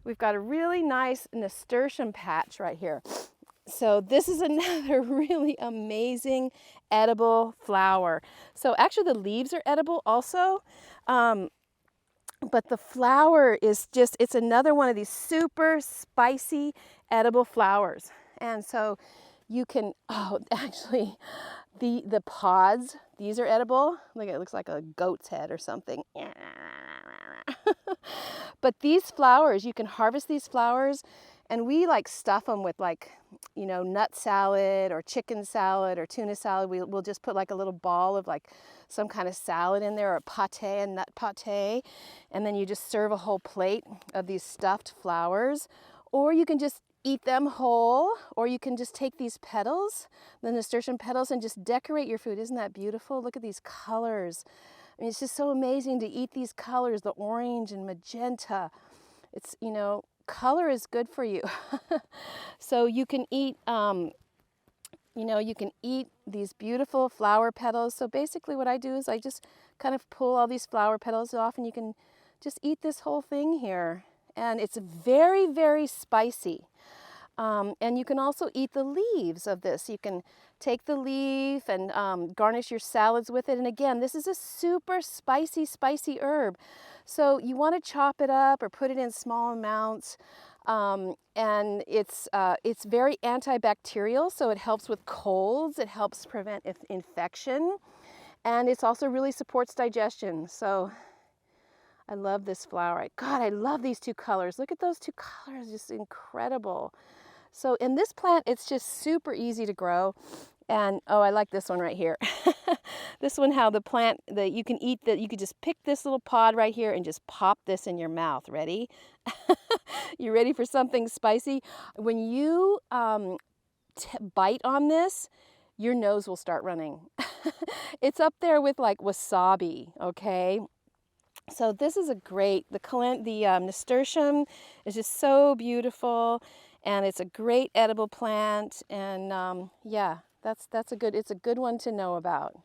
we've got a really nice nasturtium patch right here. So this is another really amazing edible flower. So actually the leaves are edible also, but the flower is just, it's another one of these super spicy edible flowers. And so you can, oh, actually, the pods, these are edible. Look, it looks like a goat's head or something. But these flowers, you can harvest these flowers, and we like stuff them with like, you know, nut salad or chicken salad or tuna salad. We'll just put like a little ball of like some kind of salad in there, or pate, a nut pate, and then you just serve a whole plate of these stuffed flowers. Or you can just eat them whole, or you can just take these petals, the nasturtium petals, and just decorate your food. Isn't that beautiful? Look at these colors. I mean, it's just so amazing to eat these colors, the orange and magenta. It's, you know, color is good for you. So you can eat, you know, you can eat these beautiful flower petals. So basically what I do is I just kind of pull all these flower petals off, and you can just eat this whole thing here. And it's very, very spicy. And you can also eat the leaves of this. You can take the leaf and garnish your salads with it. And again, this is a super spicy, spicy herb. So you want to chop it up or put it in small amounts. And it's very antibacterial, so it helps with colds. It helps prevent infection. And it also really supports digestion. So I love this flower. God, I love these two colors. Look at those two colors, just incredible. So in this plant, it's just super easy to grow. And oh, I like this one right here. This one, how the plant, that you can eat, that you could just pick this little pod right here and just pop this in your mouth. Ready? You ready for something spicy? When you bite on this, your nose will start running. It's up there with like wasabi, okay? So this is a great, the nasturtium is just so beautiful, and it's a great edible plant. And yeah, it's a good one to know about.